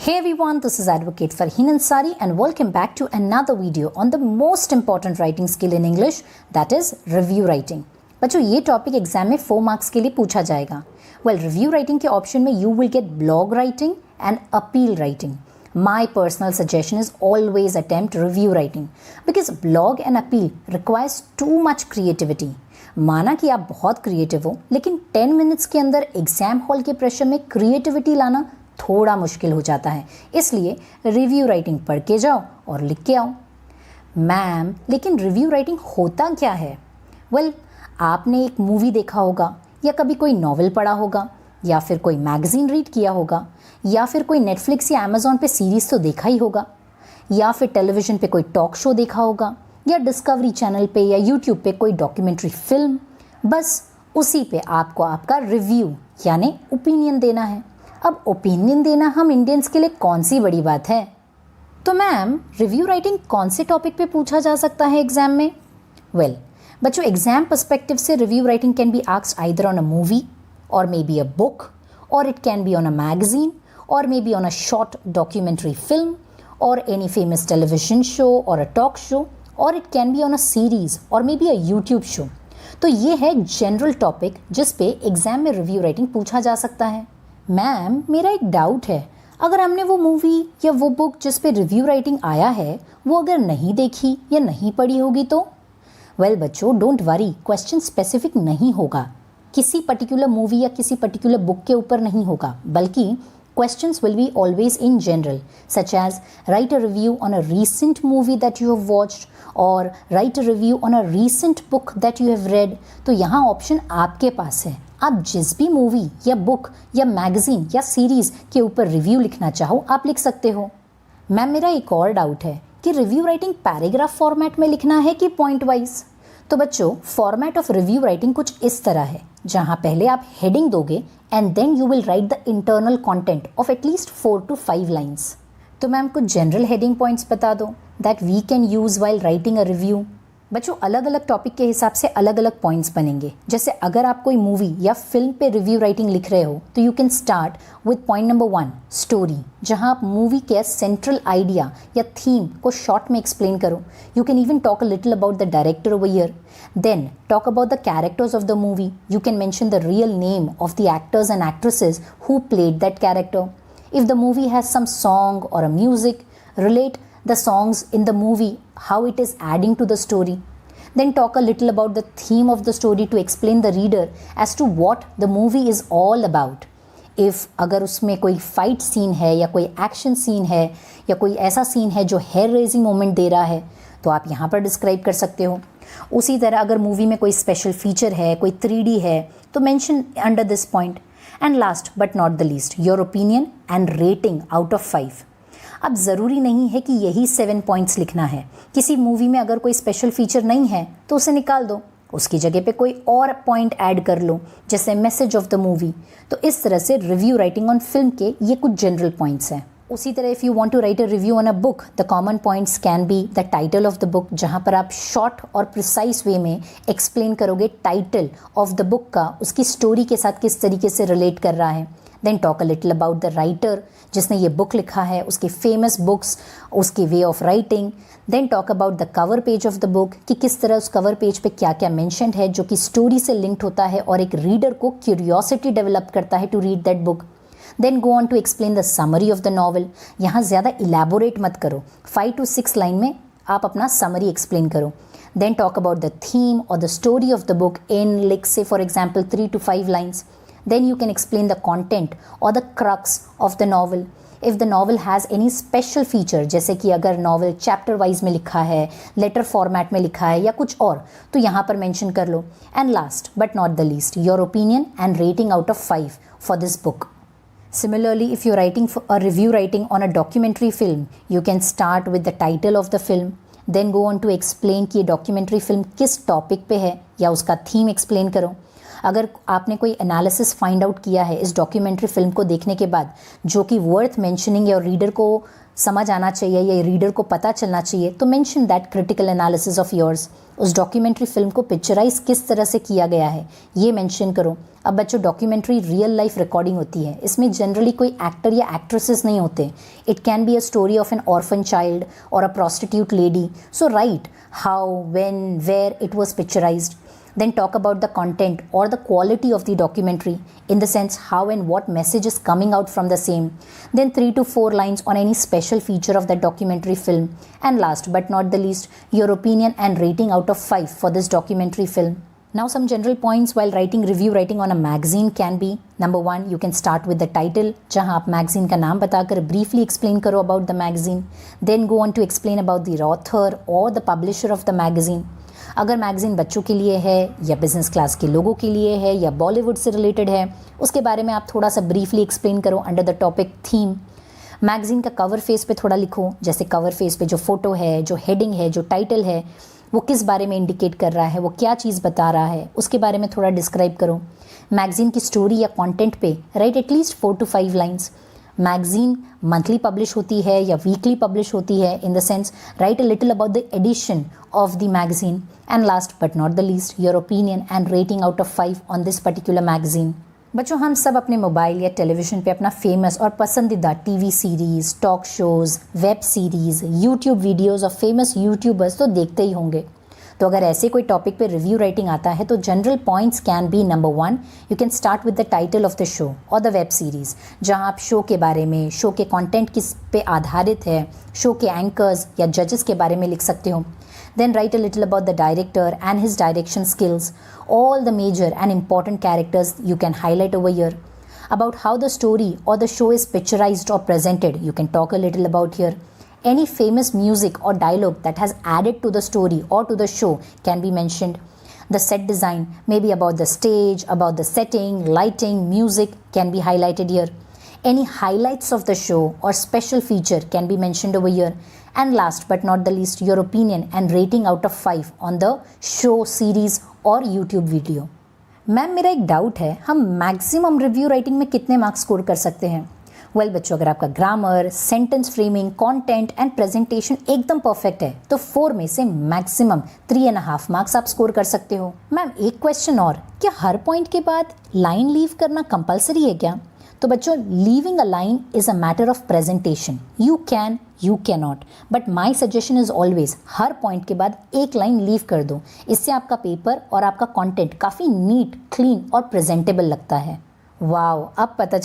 Hey everyone, this is Advocate Farheen Ansari and welcome back to another video on the most important writing skill in English, that is review writing. बच्चों ये topic exam में 4 marks के लिए पूछा जाएगा. Well review writing के option में you will get blog writing and appeal writing. My personal suggestion is always attempt review writing because blog and appeal requires too much creativity. माना कि आप बहुत क्रिएटिव हो लेकिन 10 मिनट्स के अंदर एग्जाम हॉल के प्रेशर में क्रिएटिविटी लाना थोड़ा मुश्किल हो जाता है. इसलिए रिव्यू राइटिंग पढ़ के जाओ और लिख के आओ. मैम लेकिन रिव्यू राइटिंग होता क्या है? वेल आपने एक मूवी देखा होगा या कभी कोई नॉवेल पढ़ा होगा या फिर कोई मैगज़ीन रीड किया होगा या फिर कोई नेटफ्लिक्स या अमेज़ॉन पे सीरीज़ तो देखा ही होगा या फिर टेलीविज़न पे कोई टॉक शो देखा होगा या डिस्कवरी चैनल पे या यूट्यूब पे कोई डॉक्यूमेंट्री फिल्म. बस उसी पे आपको आपका रिव्यू यानी ओपिनियन देना है. अब ओपिनियन देना हम इंडियंस के लिए कौन सी बड़ी बात है? तो मैम रिव्यू राइटिंग कौन से टॉपिक पे पूछा जा सकता है एग्जाम में? वेल बच्चों एग्जाम पर्सपेक्टिव से review writing can be asked either on a movie or maybe a book, or it can be on a magazine, or maybe on a short documentary film, or any famous television show or a talk show, or it can be on a series or maybe a YouTube show. तो ये है general topic जिस पे exam में review writing पूछा जा सकता है. मैम मेरा एक डाउट है, अगर हमने वो मूवी या वो बुक जिस पे रिव्यू राइटिंग आया है वो अगर नहीं देखी या नहीं पढ़ी होगी तो? वेल बच्चों डोंट वरी, क्वेश्चन स्पेसिफिक नहीं होगा, किसी पर्टिकुलर मूवी या किसी पर्टिकुलर बुक के ऊपर नहीं होगा, बल्कि questions will be always in general, such as write a review on a recent movie that you have watched or write a review on a recent book that you have read. तो यहाँ option आपके पास है, आप जिस भी movie या book या magazine या सीरीज़ के ऊपर रिव्यू लिखना चाहो आप लिख सकते हो. मैम मेरा एक और डाउट है कि रिव्यू राइटिंग पैराग्राफ फॉर्मेट में लिखना है कि पॉइंट वाइज? तो बच्चों फॉर्मेट ऑफ रिव्यू राइटिंग कुछ इस तरह है जहाँ पहले आप हेडिंग दोगे and then you will write the internal content of at least 4 to 5 lines. तो मैम कुछ जनरल हेडिंग पॉइंट्स बता दो that we can use while writing a review. बच्चों अलग अलग टॉपिक के हिसाब से अलग अलग पॉइंट्स बनेंगे. जैसे अगर आप कोई मूवी या फिल्म पे रिव्यू राइटिंग लिख रहे हो तो you can start with point number 1 story, जहां आप मूवी के सेंट्रल आइडिया या थीम को शॉर्ट में एक्सप्लेन करो. You can even talk a little about the director over here. Then talk about the characters of the movie. You can mention the real name of the actors and actresses who played that character. If the movie has some song और a music, relate the songs in the movie, how it is adding to the story. Then talk a little about the theme of the story to explain the reader as to what the movie is all about. If अगर उसमें कोई fight scene है या कोई action scene है या कोई ऐसा सीन है जो हेयर रेजिंग मोमेंट दे रहा है तो आप यहाँ पर डिस्क्राइब कर सकते हो. उसी तरह अगर मूवी में कोई स्पेशल फीचर है, कोई 3D है तो mention under this point. And last but not the least your opinion and rating out of 5. अब ज़रूरी नहीं है कि यही 7 पॉइंट्स लिखना है. किसी मूवी में अगर कोई स्पेशल फीचर नहीं है तो उसे निकाल दो, उसकी जगह पे कोई और पॉइंट ऐड कर लो जैसे मैसेज ऑफ द मूवी. तो इस तरह से रिव्यू राइटिंग ऑन फिल्म के ये कुछ जनरल पॉइंट्स हैं. उसी तरह if you want to write a review on a book the common points can be the title of the book, जहाँ पर आप शॉर्ट और प्रिसाइज वे में एक्सप्लेन करोगे टाइटल ऑफ द बुक का उसकी स्टोरी के साथ किस तरीके से रिलेट कर रहा है. Then talk a little about the writer जिसने ये बुक लिखा है, उसके फेमस बुक्स, उसके way of writing. Then talk about the cover page of the book कि किस तरह उस कवर पेज पे क्या क्या मेंशन्ड है जो कि स्टोरी से लिंक्ड होता है और एक रीडर को क्यूरियोसिटी डेवलप करता है to read that book. Then go on to explain the summary of the novel. यहाँ ज़्यादा इलेबोरेट मत करो, 5 to 6 लाइन में आप अपना समरी एक्सप्लेन करो. Then talk about the theme और the story of the book in like से for example 3 to 5 lines. Then you can explain the content or the crux of the novel. If the novel has any special feature, जैसे कि अगर novel chapter wise में लिखा है, letter format में लिखा है या कुछ और, तो यहाँ पर mention कर लो. And last but not the least, your opinion and rating out of 5 for this book. Similarly, if you're writing for a review writing on a documentary film, you can start with the title of the film. Then go on to explain कि documentary film किस topic पे है या उसका theme explain करो. अगर आपने कोई एनालिसिस फाइंड आउट किया है इस डॉक्यूमेंट्री फिल्म को देखने के बाद जो कि वर्थ मेंशनिंग है और रीडर को समझ आना चाहिए या रीडर को पता चलना चाहिए, तो mention that critical analysis of yours. उस डॉक्यूमेंट्री फिल्म को पिक्चराइज किस तरह से किया गया है ये मेंशन करो। अब बच्चों, डॉक्यूमेंट्री रियल लाइफ रिकॉर्डिंग होती है, इसमें जनरली कोई एक्टर या एक्ट्रेसेस नहीं होते। It can be a story of an orphan child और a prostitute lady. So write how, when, where it was picturised. Then talk about the content or the quality of the documentary, in the sense how and what message is coming out from the same. Then 3 to 4 lines on any special feature of that documentary film. And last but not the least, your opinion and rating out of 5 for this documentary film. Now some general points while writing review writing on a magazine can be: number 1, you can start with the title, जहाँ आप magazine का नाम बताकर briefly explain करो about the magazine. Then go on to explain about the author or the publisher of the magazine. अगर magazine बच्चों के लिए है या बिजनेस क्लास के लोगों के लिए है या बॉलीवुड से रिलेटेड है, उसके बारे में आप थोड़ा सा ब्रीफली एक्सप्लेन करो under the topic theme. Magazine का कवर फेस पे थोड़ा लिखो, जैसे कवर फेस पे जो फोटो है, जो हेडिंग है, जो टाइटल है, वो किस बारे में इंडिकेट कर रहा है, वो क्या चीज़ बता रहा है, उसके बारे में थोड़ा डिस्क्राइब करो। मैगज़ीन की स्टोरी या कंटेंट पे write at least 4 to 5 lines. Magazine monthly publish होती है या वीकली पब्लिश होती है, in the sense write a little about the edition of the magazine. And last but not the least, your opinion and rating out of 5 on this particular magazine. बच्चों, हम सब अपने mobile या television पे अपना famous और पसंदीदा TV series, talk shows, web series, YouTube videos और फेमस यूट्यूबर्स तो देखते ही होंगे। तो अगर ऐसे कोई टॉपिक पे रिव्यू राइटिंग आता है तो general points can B: number 1, you can start with the title of the show और द वेब सीरीज़, जहां आप शो के बारे में, शो के कंटेंट किस पे आधारित है, शो के एंकर्स या जजेस के बारे में लिख सकते हो। Then write a little about the director and his direction skills. All the major and important characters you can highlight over here. About how the story or the show is picturized or presented, you can talk a little about here. Any famous music or dialogue that has added to the story or to the show can be mentioned. The set design, maybe about the stage, about the setting, lighting, music can be highlighted here. Any highlights of the show or special feature can be mentioned over here. And last but not the least, your opinion and rating out of 5 on the show, series और YouTube video. Ma'am, मेरा एक doubt है, हम maximum review writing में कितने marks score कर सकते हैं? वेल बच्चों, अगर आपका grammar, sentence framing, content and presentation एकदम परफेक्ट है तो 4 में से मैक्सिमम 3.5 मार्क्स आप स्कोर कर सकते हो। मैम, एक क्वेश्चन और, क्या हर पॉइंट के बाद लाइन लीव करना कंपलसरी है क्या? तो बच्चों, leaving a line is a matter of presentation. You can, you can not, but my suggestion is always her point के बाद एक लाइन लीव कर दो। इससे आपका पेपर और आपका कंटेंट काफ़ी नीट, क्लीन और प्रेजेंटेबल लगता है। वाओ, अब पता